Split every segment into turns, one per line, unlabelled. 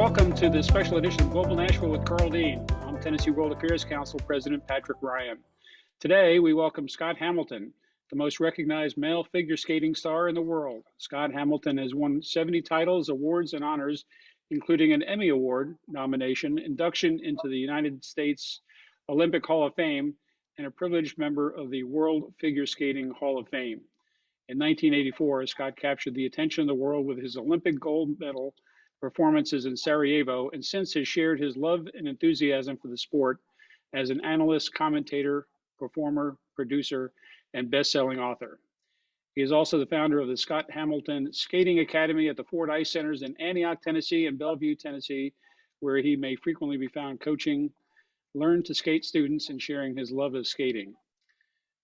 welcome to this special edition of Global Nashville with Karl Dean. I'm Tennessee World Affairs Council President Patrick Ryan. Today, we welcome Scott Hamilton, the most recognized male figure skating star in the world. Scott Hamilton has won 70 titles, awards, and honors, including an Emmy Award nomination, induction into the United States Olympic Hall of Fame, and a privileged member of the World Figure Skating Hall of Fame. In 1984, Scott captured the attention of the world with his Olympic gold medal performances in Sarajevo, and since has shared his love and enthusiasm for the sport as an analyst, commentator, performer, producer, and best-selling author. He is also the founder of the Scott Hamilton Skating Academy at the Ford Ice Centers in Antioch, Tennessee, and Bellevue, Tennessee, where he may frequently be found coaching learn to skate students and sharing his love of skating.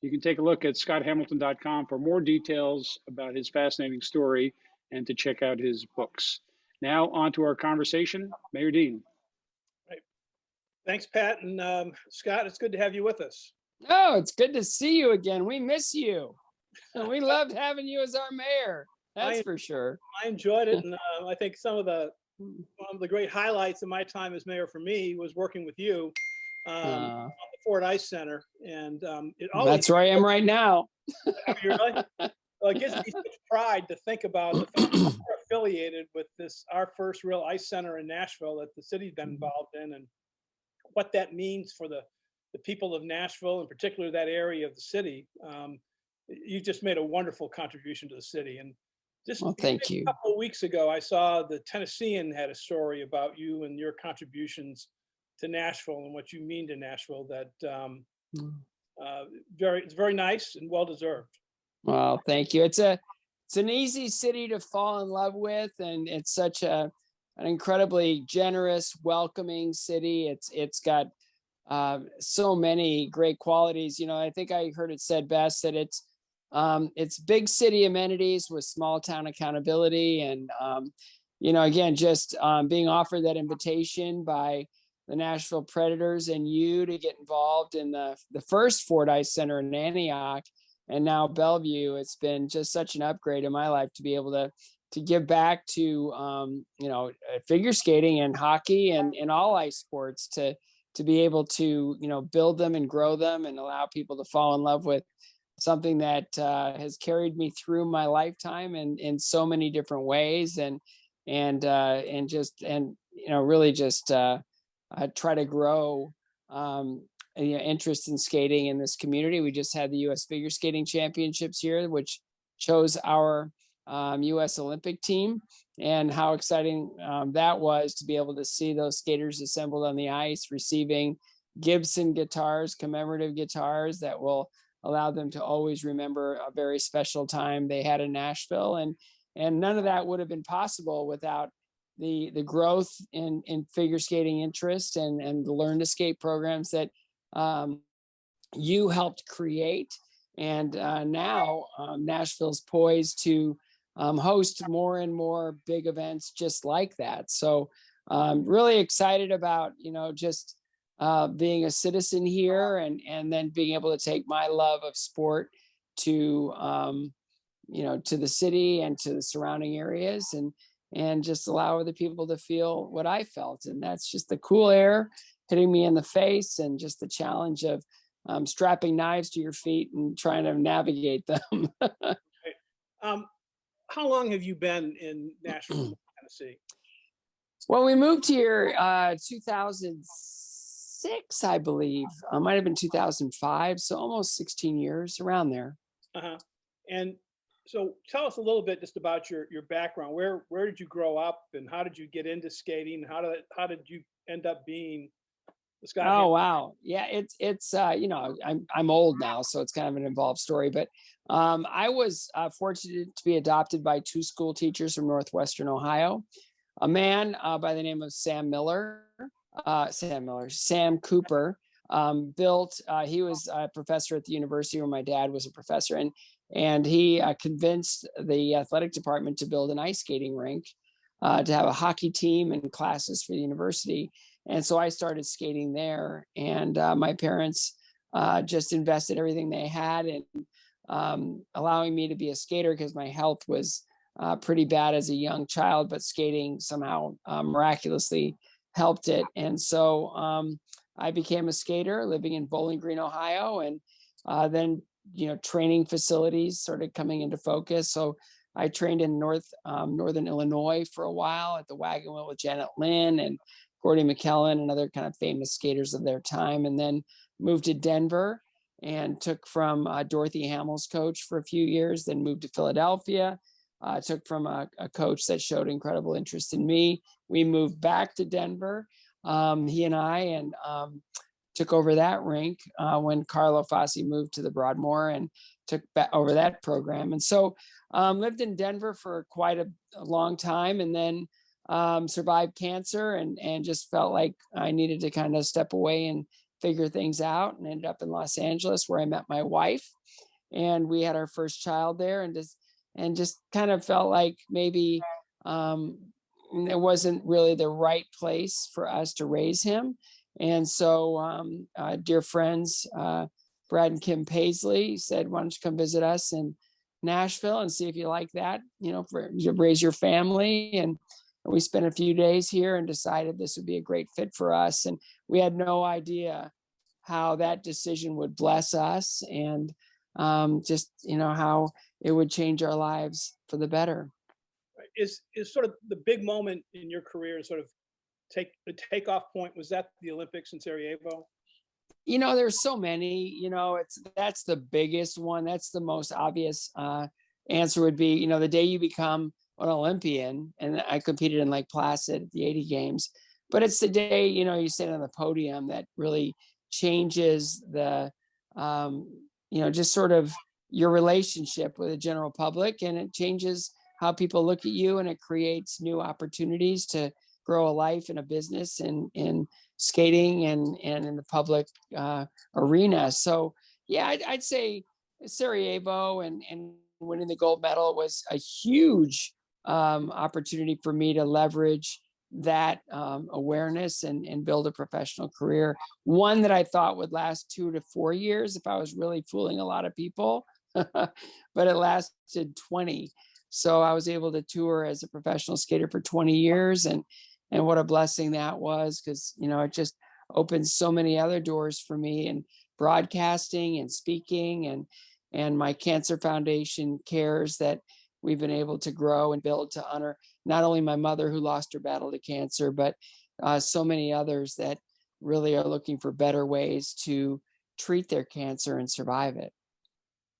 You can take a look at scotthamilton.com for more details about his fascinating story and to check out his books. Now on to our conversation. Mayor Dean.
Right. Thanks, Pat. And Scott, it's good to have you with us.
Oh, it's good to see you again. We miss you. And we loved having you as our mayor. That's for sure.
I enjoyed it. And I think one of the great highlights of my time as mayor for me was working with you at the Ford Ice Center. And
that's where I am right now.
You really? Well, it gives me such pride to think about the fact that we're affiliated with our first real ice center in Nashville that the city's been involved in, and what that means for the people of Nashville, in particular that area of the city. You just made a wonderful contribution to the city. And just
thank you.
A couple of weeks ago, I saw the Tennessean had a story about you and your contributions to Nashville and what you mean to Nashville. That it's very nice and well deserved.
Well, thank you. It's an easy city to fall in love with, and it's such an incredibly generous, welcoming city. It's got so many great qualities. You know, I think I heard it said best that it's big city amenities with small town accountability, and again, just being offered that invitation by the Nashville Predators and you to get involved in the first Ford Ice Center in Antioch. And now Bellevue, it's been just such an upgrade in my life to be able to give back to, figure skating and hockey and all ice sports to be able to, build them and grow them and allow people to fall in love with something that has carried me through my lifetime in so many different ways really just try to grow interest in skating in this community. We just had the U.S. Figure Skating Championships here, which chose our U.S. Olympic team, and how exciting that was to be able to see those skaters assembled on the ice, receiving Gibson guitars, commemorative guitars that will allow them to always remember a very special time they had in Nashville. And none of that would have been possible without the growth in figure skating interest and the Learn to Skate programs that you helped create. And now Nashville's poised to host more and more big events just like that. So really excited about, just being a citizen here and then being able to take my love of sport to, to the city and to the surrounding areas and just allow other people to feel what I felt. And that's just the cool air hitting me in the face and just the challenge of strapping knives to your feet and trying to navigate them.
How long have you been in Nashville, Tennessee?
Well, we moved here 2006, I believe. Might have been 2005, so almost 16 years, around there.
And so tell us a little bit just about your background. Where did you grow up, and how did you get into skating? How did you end up being the Scott Hamilton?
Oh, wow. Yeah, it's I'm old now, so it's kind of an involved story, but I was fortunate to be adopted by two school teachers from Northwestern Ohio. A man by the name of Sam Cooper he was a professor at the university where my dad was a professor, and he convinced the athletic department to build an ice skating rink, to have a hockey team and classes for the university. And so I started skating there, and my parents just invested everything they had in allowing me to be a skater because my health was pretty bad as a young child, but skating somehow miraculously helped it. And so I became a skater living in Bowling Green, Ohio, and then training facilities started coming into focus. So I trained in northern Illinois for a while at the Wagon Wheel with Janet Lynn and Gordy McKellen and other kind of famous skaters of their time, and then moved to Denver and took from Dorothy Hamill's coach for a few years, then moved to Philadelphia. Took from a coach that showed incredible interest in me. We moved back to Denver, he and I, and took over that rink when Carlo Fassi moved to the Broadmoor and took back over that program. And so lived in Denver for quite a long time, and then survived cancer and just felt like I needed to kind of step away and figure things out, and ended up in Los Angeles where I met my wife, and we had our first child there, and just kind of felt like maybe it wasn't really the right place for us to raise him. And so dear friends, Brad and Kim Paisley said, why don't you come visit us in Nashville and see if you like that, to raise your family. And we spent a few days here and decided this would be a great fit for us. And we had no idea how that decision would bless us, and just, how it would change our lives for the better.
Is sort of the big moment in your career, sort of the takeoff point, was that the Olympics in Sarajevo?
There's so many, that's the biggest one. That's the most obvious answer would be, the day you become an Olympian. And I competed in Lake Placid at the 80 games, but it's the day, you stand on the podium that really changes the, just sort of your relationship with the general public, and it changes how people look at you, and it creates new opportunities to grow a life and a business in skating and in the public arena. So yeah, I'd say Sarajevo and winning the gold medal was a huge opportunity for me to leverage that awareness and build a professional career, one that I thought would last 2 to 4 years if I was really fooling a lot of people, but it lasted 20. So I was able to tour as a professional skater for 20 years, and what a blessing that was, because it just opened so many other doors for me in broadcasting and speaking, and my cancer foundation cares that we've been able to grow and build to honor not only my mother who lost her battle to cancer, but so many others that really are looking for better ways to treat their cancer and survive it.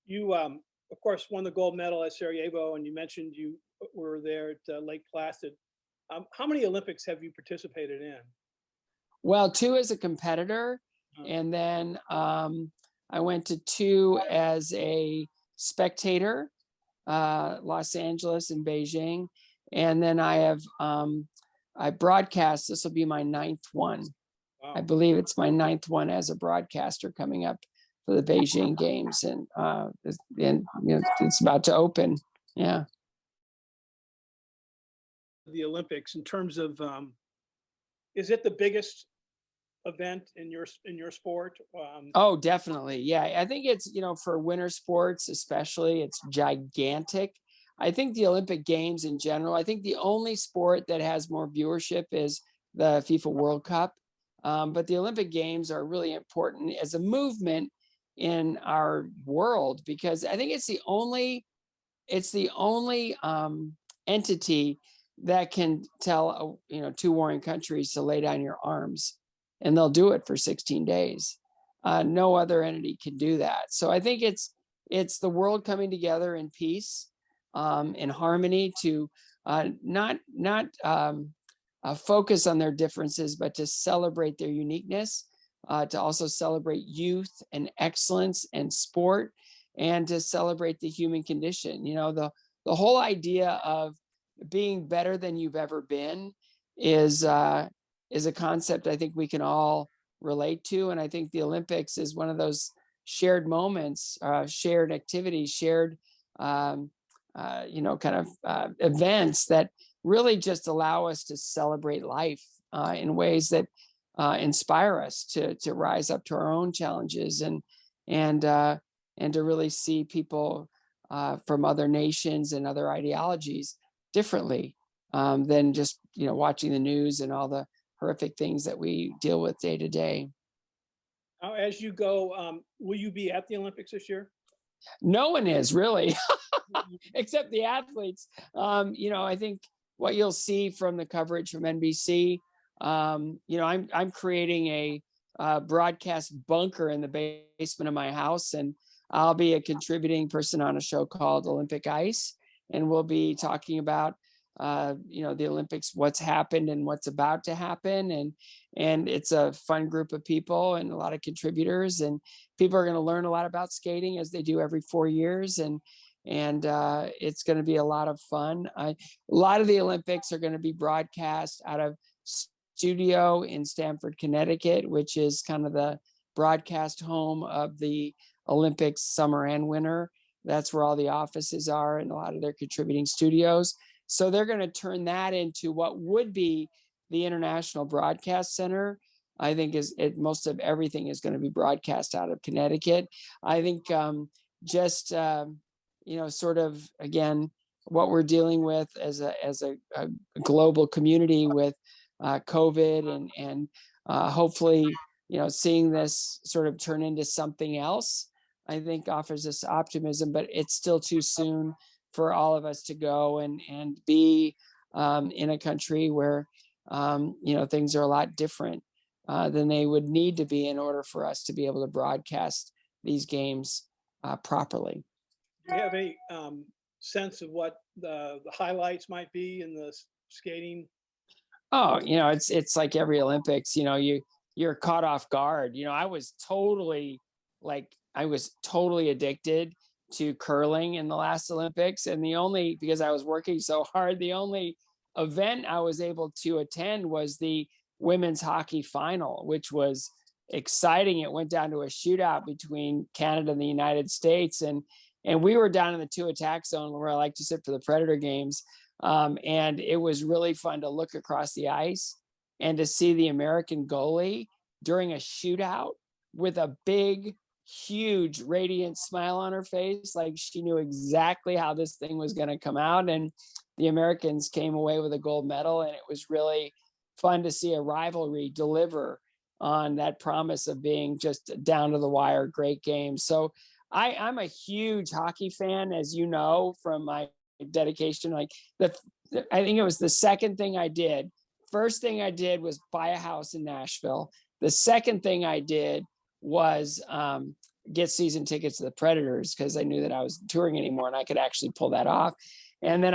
You, of course, won the gold medal at Sarajevo, and you mentioned you were there at Lake Placid. How many Olympics have you participated in?
Well, 2 as a competitor, and then I went to 2 as a spectator, Los Angeles and Beijing, and then I broadcast. This will be my 9th one. Wow. I believe it's my 9th one as a broadcaster coming up for the Beijing Games, and it's about to open. Yeah.
The Olympics, in terms of, is it the biggest event in your sport?
Oh, definitely. Yeah, I think it's, for winter sports especially, it's gigantic. I think the Olympic Games in general, I think the only sport that has more viewership is the FIFA World Cup. But the Olympic Games are really important as a movement in our world, because I think it's the only entity that can tell 2 warring countries to lay down your arms, and they'll do it for 16 days. No other entity can do that. So I think it's the world coming together in peace, in harmony, to not focus on their differences, but to celebrate their uniqueness, to also celebrate youth and excellence and sport, and to celebrate the human condition. The whole idea of being better than you've ever been is a concept I think we can all relate to. And I think the Olympics is one of those shared moments, shared activities, shared, events that really just allow us to celebrate life in ways that inspire us to rise up to our own challenges, and to really see people from other nations and other ideologies differently than just watching the news and all the horrific things that we deal with day to day.
Now, as you go, will you be at the Olympics this year?
No one is really, except the athletes. I think what you'll see from the coverage from NBC, I'm creating a broadcast bunker in the basement of my house, and I'll be a contributing person on a show called Olympic Ice, and we'll be talking about the Olympics, what's happened and what's about to happen, and it's a fun group of people and a lot of contributors, and people are going to learn a lot about skating as they do every 4 years, and it's going to be a lot of fun. A lot of the Olympics are going to be broadcast out of studio in Stamford, Connecticut, which is kind of the broadcast home of the Olympics summer and winter. That's where all the offices are and a lot of their contributing studios. So they're going to turn that into what would be the International Broadcast Center. I think most of everything is going to be broadcast out of Connecticut. I think sort of, again, what we're dealing with as a global community with COVID and hopefully, seeing this sort of turn into something else, I think offers us optimism, but it's still too soon for all of us to go and be in a country where, things are a lot different than they would need to be in order for us to be able to broadcast these games properly.
Do you have any sense of what the highlights might be in the skating?
Oh, it's like every Olympics, you're caught off guard. I was totally addicted to curling in the last Olympics. And because I was working so hard, the only event I was able to attend was the women's hockey final, which was exciting. It went down to a shootout between Canada and the United States. And we were down in the 2 attack zone where I like to sit for the Predator games. And it was really fun to look across the ice and to see the American goalie during a shootout with a big, huge, radiant smile on her face. Like she knew exactly how this thing was going to come out. And the Americans came away with a gold medal. And it was really fun to see a rivalry deliver on that promise of being just down to the wire, great game. So I'm a huge hockey fan, as you know, from my dedication. I think it was the second thing I did. First thing I did was buy a house in Nashville. The second thing I did was get season tickets to the Predators because I knew that I wasn't touring anymore and I could actually pull that off. And then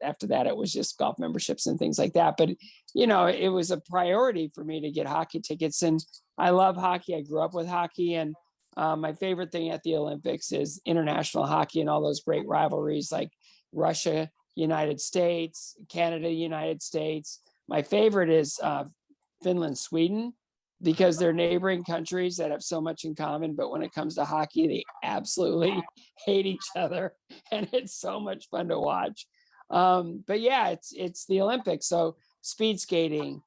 after that, it was just golf memberships and things like that. But, it was a priority for me to get hockey tickets. And I love hockey. I grew up with hockey. And my favorite thing at the Olympics is international hockey and all those great rivalries like Russia, United States, Canada, United States. My favorite is Finland, Sweden, because they're neighboring countries that have so much in common. But when it comes to hockey, they absolutely hate each other. And it's so much fun to watch. But yeah, it's the Olympics. So speed skating,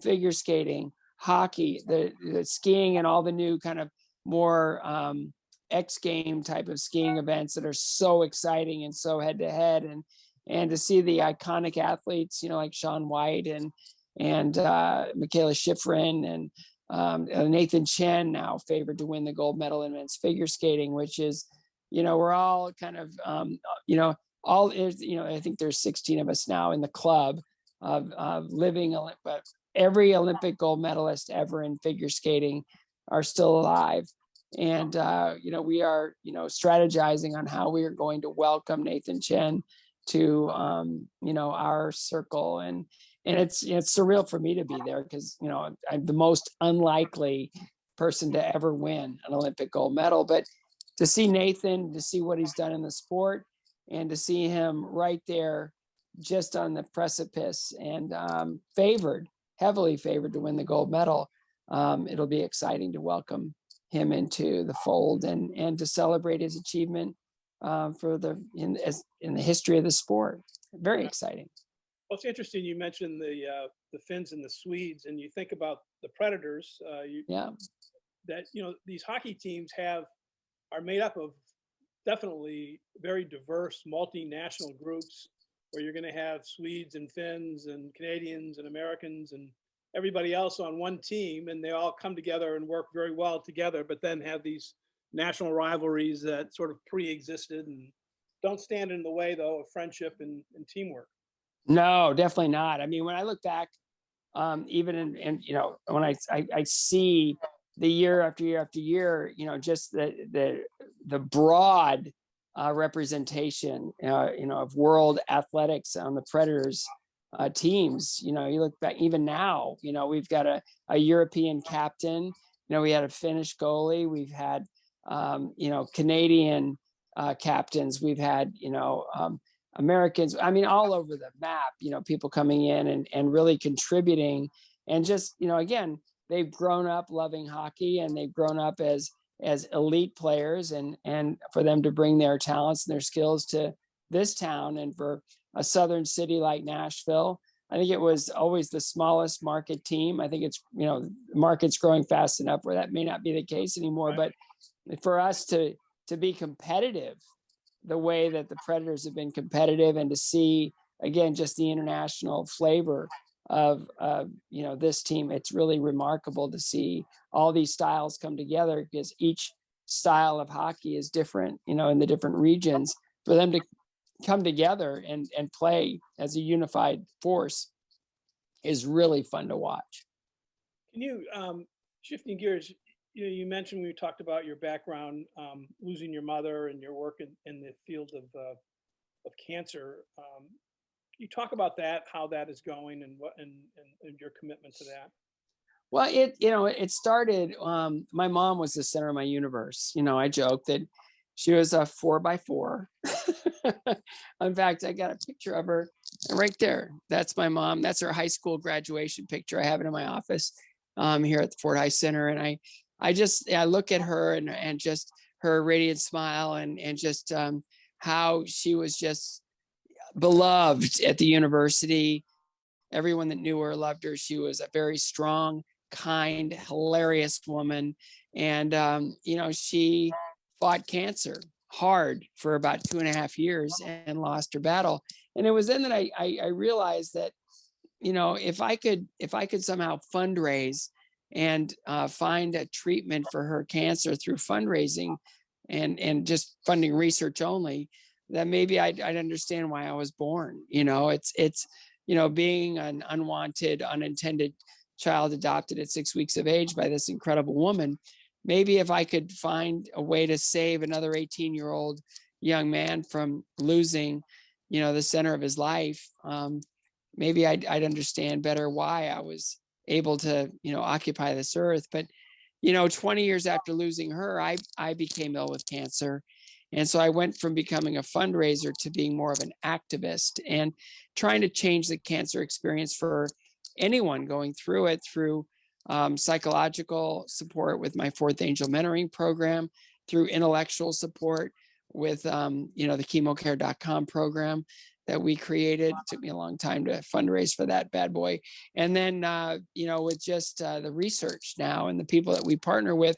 figure skating, hockey, the skiing, and all the new kind of more X game type of skiing events that are so exciting and so head to head. And to see the iconic athletes, like Shaun White and Michaela Schifrin and Nathan Chen now favored to win the gold medal in men's figure skating, which is, we're all kind of, I think there's 16 of us now in the club of living, but every Olympic gold medalist ever in figure skating are still alive. And, we are, strategizing on how we are going to welcome Nathan Chen to, our circle. And it's surreal for me to be there because, I'm the most unlikely person to ever win an Olympic gold medal. But to see Nathan, to see what he's done in the sport, and to see him right there just on the precipice and heavily favored to win the gold medal, it'll be exciting to welcome him into the fold and to celebrate his achievement in the history of the sport. Very exciting.
Well, it's interesting you mentioned the Finns and the Swedes, and you think about the Predators. That these hockey teams are made up of definitely very diverse, multinational groups where you're going to have Swedes and Finns and Canadians and Americans and everybody else on one team, and they all come together and work very well together, but then have these national rivalries that sort of pre-existed and don't stand in the way, though, of friendship and teamwork.
No, definitely not. I mean, when I look back, even in when I see the year after year after year, just the broad representation, of world athletics on the Predators teams. You look back even now. We've got a European captain. We had a Finnish goalie. We've had Canadian captains. We've had Americans, I mean, all over the map, people coming in and really contributing. And just, again, they've grown up loving hockey, and they've grown up as elite players, and for them to bring their talents and their skills to this town, and for a southern city like Nashville. I think it was always the smallest market team. I think it's, the market's growing fast enough where that may not be the case anymore. But for us to be competitive the way that the Predators have been competitive, and to see, again, just the international flavor of this team, it's really remarkable to see all these styles come together, because each style of hockey is different, in the different regions. For them to come together and play as a unified force is really fun to watch.
Can you, shifting gears, you mentioned, we talked about your background, losing your mother and your work in the field of cancer. Can you talk about that, how that is going, and your commitment to that?
Well, it started, my mom was the center of my universe. I joke that she was a 4x4. In fact, I got a picture of her right there. That's my mom. That's her high school graduation picture. I have it in my office here at the Fort High Center. And I look at her and just her radiant smile, and just how she was just beloved at the university. Everyone that knew her loved her. She was a very strong, kind, hilarious woman. And, she fought cancer hard for about 2.5 years and lost her battle. And it was then that I realized that, if I could somehow fundraise and find a treatment for her cancer through fundraising and just funding research only, that maybe I'd understand why I was born. It's being an unwanted, unintended child adopted at 6 weeks of age by this incredible woman. Maybe if I could find a way to save another 18-year-old young man from losing, the center of his life, maybe I'd understand better why I was able to, occupy this earth. But, 20 years after losing her, I became ill with cancer. And so I went from becoming a fundraiser to being more of an activist, and trying to change the cancer experience for anyone going through it, through psychological support with my Fourth Angel mentoring program, through intellectual support with, the chemocare.com program that we created. It took me a long time to fundraise for that bad boy. And then, with just the research now and the people that we partner with,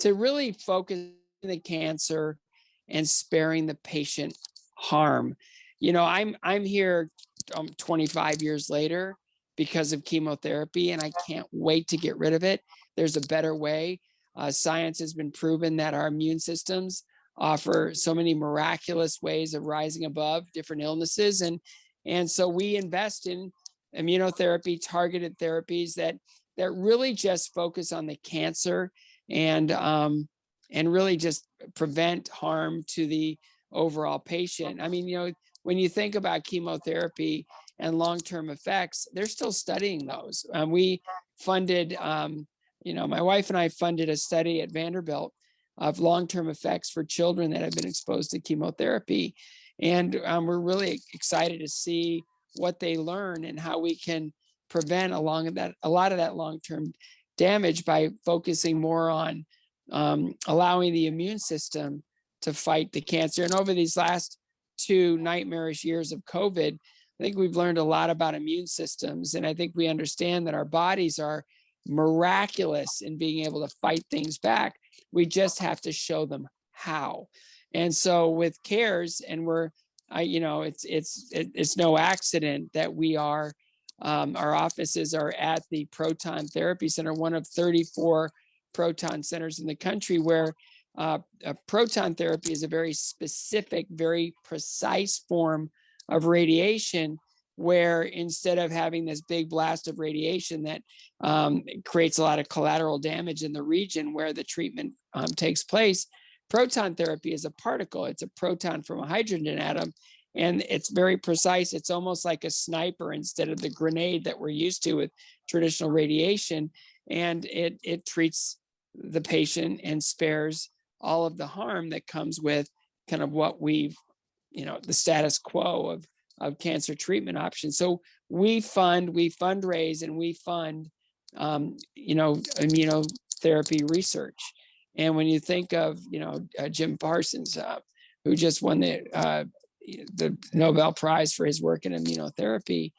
to really focus on the cancer and sparing the patient harm. I'm here 25 years later because of chemotherapy, and I can't wait to get rid of it. There's a better way. Science has been proven that our immune systems offer so many miraculous ways of rising above different illnesses. And so we invest in immunotherapy, targeted therapies that really just focus on the cancer and really just prevent harm to the overall patient. I mean, when you think about chemotherapy and long-term effects, they're still studying those. We funded, my wife and I funded a study at Vanderbilt of long-term effects for children that have been exposed to chemotherapy. And we're really excited to see what they learn and how we can prevent a lot of that long-term damage by focusing more on allowing the immune system to fight the cancer. And over these last 2 nightmarish years of COVID, I think we've learned a lot about immune systems. And I think we understand that our bodies are miraculous in being able to fight things back. We just have to show them how. And so with CARES, and it's no accident that we are, our offices are at the Proton Therapy Center, one of 34 proton centers in the country, where proton therapy is a very specific, very precise form of radiation, where instead of having this big blast of radiation that creates a lot of collateral damage in the region where the treatment takes place, proton therapy is a particle. It's a proton from a hydrogen atom, and it's very precise. It's almost like a sniper instead of the grenade that we're used to with traditional radiation. And it treats the patient and spares all of the harm that comes with kind of what we've, the status quo of cancer treatment options. So we fundraise, and we fund, immunotherapy research. And when you think of, Jim Parsons, who just won the Nobel Prize for his work in immunotherapy,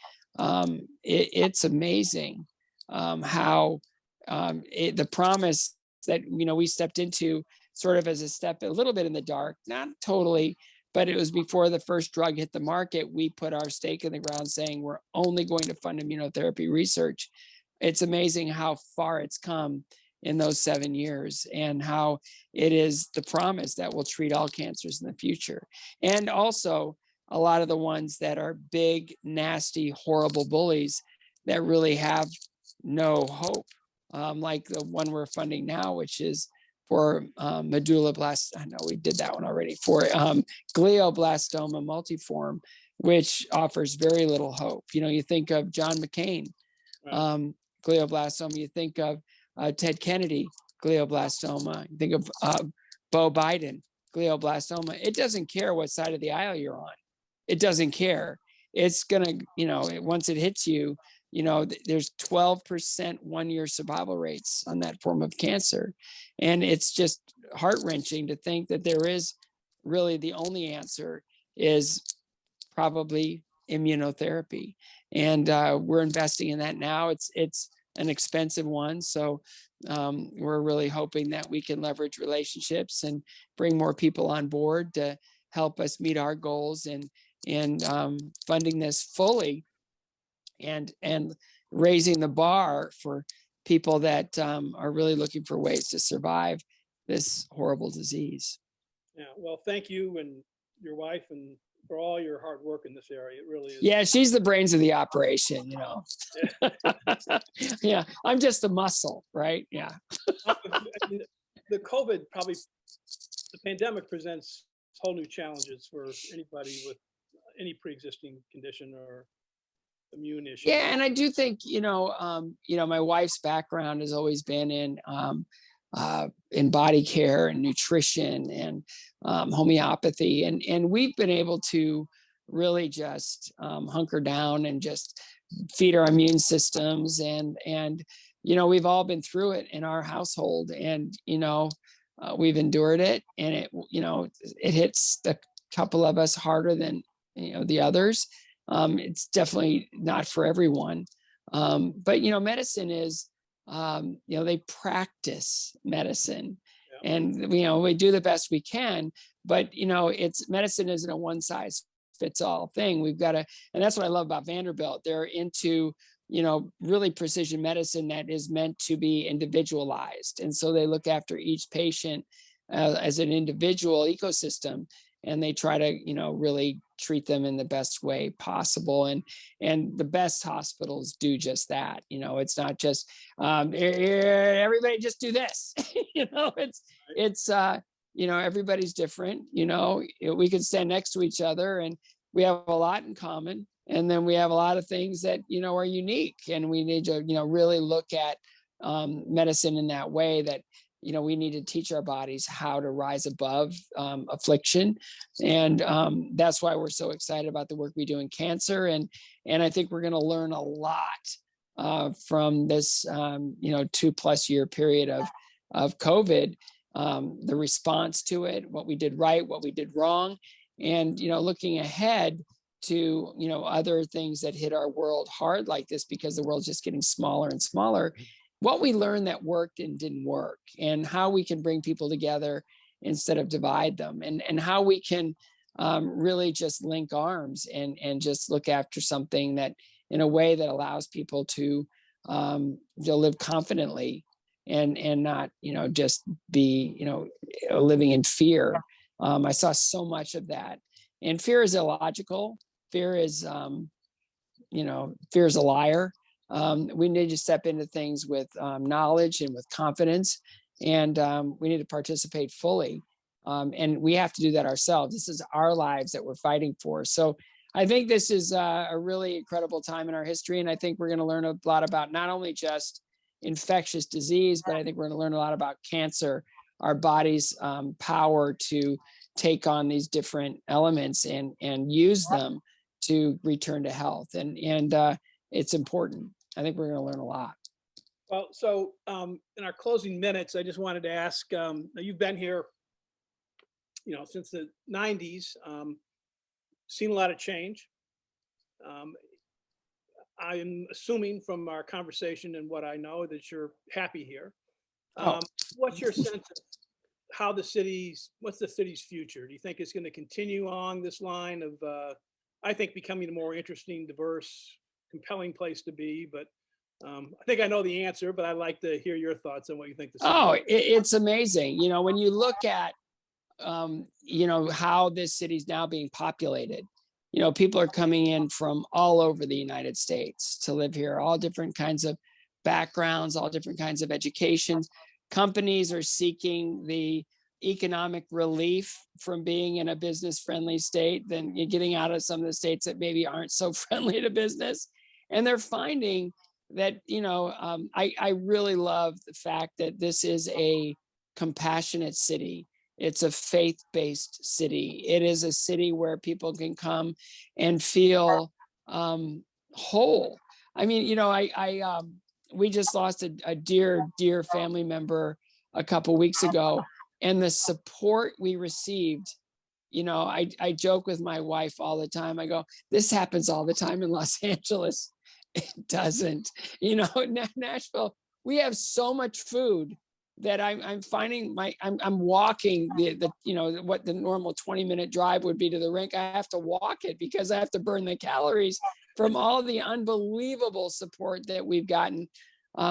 it's amazing how the promise that, we stepped into sort of as a step a little bit in the dark, not totally, but it was before the first drug hit the market. We put our stake in the ground saying we're only going to fund immunotherapy research. It's amazing how far it's come in those 7 years, and how it is the promise that will treat all cancers in the future. And also a lot of the ones that are big, nasty, horrible bullies that really have no hope, like the one we're funding now, which is for medulloblast. I know we did that one already, for glioblastoma multiforme, which offers very little hope. You think of John McCain, glioblastoma. You think of Ted Kennedy, glioblastoma. You think of Beau Biden, glioblastoma. It doesn't care what side of the aisle you're on. It doesn't care. It's gonna, once it hits you, there's 12% 1-year survival rates on that form of cancer. And it's just heart-wrenching to think that there is really the only answer is probably immunotherapy. And we're investing in that now. It's an expensive one. So we're really hoping that we can leverage relationships and bring more people on board to help us meet our goals, and funding this fully, and raising the bar for people that are really looking for ways to survive this horrible disease.
Yeah, well, thank you and your wife, and for all your hard work in this area. It really is.
Yeah, she's the brains of the operation, Yeah, I'm just the muscle, right? Yeah.
The COVID the pandemic presents whole new challenges for anybody with any pre-existing condition or immune issue.
Yeah, and I do think, my wife's background has always been in body care and nutrition and homeopathy, and we've been able to really just hunker down and just feed our immune systems, and we've all been through it in our household, and we've endured it, and it hits the couple of us harder than the others. It's definitely not for everyone, but medicine is, they practice medicine, and we do the best we can, but medicine isn't a one size fits all thing. We've got to, and that's what I love about Vanderbilt. They're into really precision medicine that is meant to be individualized, and so they look after each patient as an individual ecosystem, and they try to really treat them in the best way possible, and the best hospitals do just that. It's not just everybody just do this. It's everybody's different. We can stand next to each other, and we have a lot in common, and then we have a lot of things that are unique, and we need to really look at medicine in that way, that we need to teach our bodies how to rise above affliction. And that's why we're so excited about the work we do in cancer. And I think we're going to learn a lot from this, 2+ year period of COVID, the response to it, what we did right, what we did wrong, and, looking ahead to, other things that hit our world hard like this, because the world's just getting smaller and smaller. What we learned that worked and didn't work, and how we can bring people together instead of divide them, and how we can really just link arms and just look after something that in a way that allows people to live confidently and not, just be, living in fear. I saw so much of that, and fear is illogical. Fear is, fear is a liar. We need to step into things with knowledge and with confidence, and we need to participate fully. And we have to do that ourselves. This is our lives that we're fighting for. So I think this is a really incredible time in our history. And I think we're going to learn a lot about not only just infectious disease, but I think we're going to learn a lot about cancer, our body's power to take on these different elements and use them to return to health. And it's important. I think we're going to learn a lot.
Well, so in our closing minutes, I just wanted to ask, you've been here, since the 90s, seen a lot of change. I'm assuming from our conversation and what I know that you're happy here. What's your sense of how what's the city's future? Do you think it's going to continue along this line of, I think, becoming a more interesting, diverse, compelling place to be? But I think I know the answer, but I'd like to hear your thoughts on what you think.
It's amazing. When you look at, how this city's now being populated, people are coming in from all over the United States to live here, all different kinds of backgrounds, all different kinds of educations. Companies are seeking the economic relief from being in a business-friendly state than getting out of some of the states that maybe aren't so friendly to business. And they're finding that, I really love the fact that this is a compassionate city. It's a faith-based city. It is a city where people can come and feel whole. I mean, we just lost a dear family member a couple weeks ago, and the support we received. I joke with my wife all the time. I go, this happens all the time in Los Angeles. It doesn't. Nashville, we have so much food that I'm finding I'm walking the what the normal 20-minute drive would be to the rink. I have to walk it because I have to burn the calories from all the unbelievable support that we've gotten.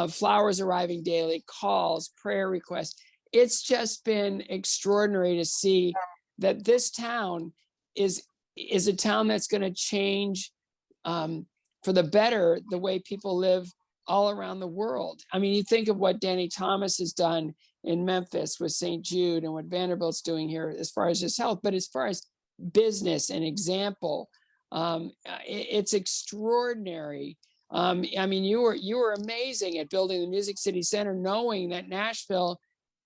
Flowers arriving daily, calls, prayer requests. It's just been extraordinary to see that this town is a town that's going to change for the better the way people live all around the world. I mean, you think of what Danny Thomas has done in Memphis with St. Jude and what Vanderbilt's doing here as far as his health, but as far as business and example, it's extraordinary. I mean, you were amazing at building the Music City Center, knowing that Nashville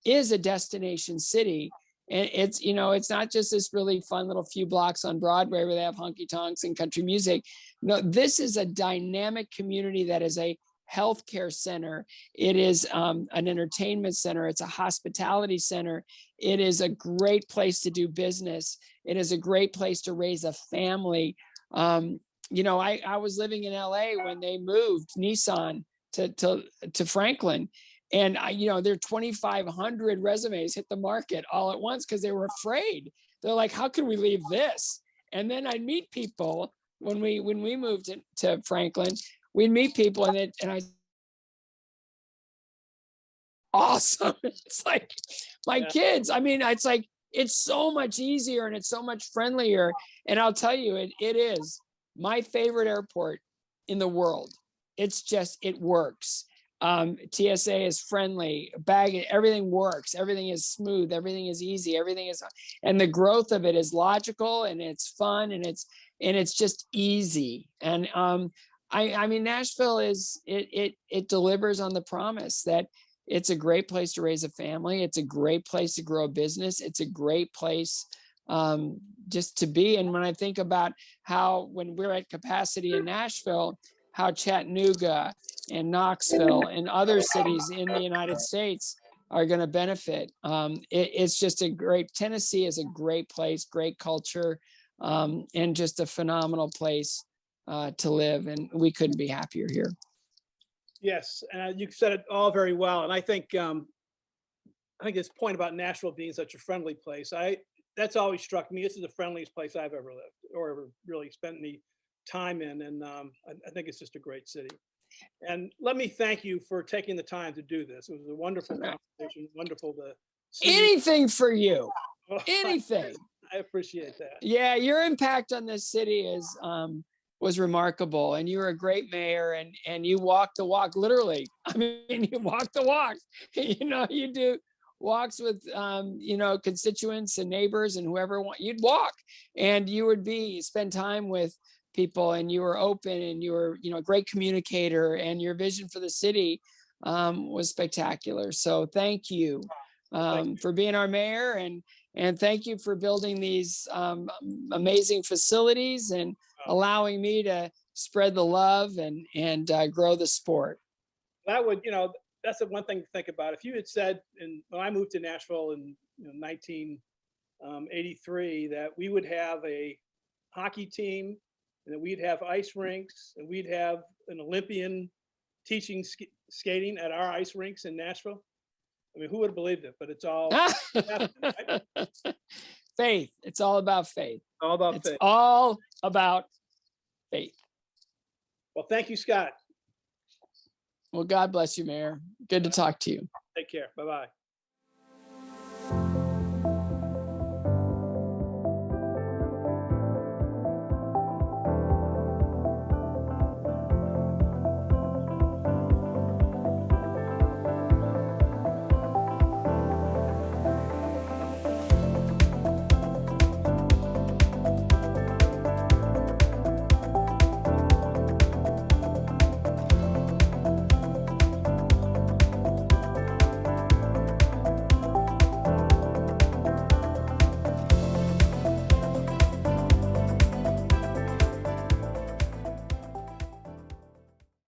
is a destination city. And it's not just this really fun little few blocks on Broadway where they have honky tonks and country music. No, this is a dynamic community that is a healthcare center. It is an entertainment center. It's a hospitality center. It is a great place to do business. It is a great place to raise a family. I was living in LA when they moved Nissan to Franklin. And their 2,500 resumes hit the market all at once because they were afraid. They're like, how can we leave this? And then I'd meet people when we moved to Franklin. We'd meet people and I awesome. It's like my kids. I mean, it's like it's so much easier and it's so much friendlier. And I'll tell you, it is my favorite airport in the world. It's just, it works. TSA is friendly, everything works, everything is smooth, everything is easy, and the growth of it is logical and it's fun and it's just easy. And I mean, Nashville it delivers on the promise that it's a great place to raise a family. It's a great place to grow a business. It's a great place just to be. And when I think about how, when we're at capacity in Nashville, how Chattanooga and Knoxville and other cities in the United States are going to benefit. It's just Tennessee is a great place, great culture, and just a phenomenal place to live. And we couldn't be happier here.
Yes, and you said it all very well. And I think I think this point about Nashville being such a friendly place, that's always struck me. This is the friendliest place I've ever lived or ever really spent any time in. And I think it's just a great city. And let me thank you for taking the time to do this. It was a wonderful conversation, wonderful to see you.
Anything for you,
Oh,
anything.
I appreciate that.
Yeah, your impact on this city is was remarkable, and you were a great mayor, and you walked the walk, literally. I mean, you walk the walk. You know, you do walks with you know, constituents and neighbors and whoever you'd walk, and you would spend time with people, and you were open, and you were, you know, a great communicator, and your vision for the city was spectacular. So thank you for being our mayor, and thank you for building these amazing facilities and allowing me to spread the love and grow the sport.
That would, you know, that's the one thing to think about. If you had said, when I moved to Nashville in 1983, that we would have a hockey team, and that we'd have ice rinks, and we'd have an Olympian teaching skating at our ice rinks in Nashville, I mean, who would have believed it? But it's all happened, right?
Faith. It's all about faith.
All about
It's
faith.
all about faith.
Well, thank you, Scott.
Well, God bless you, Mayor. Good to talk to you.
Take care. Bye-bye.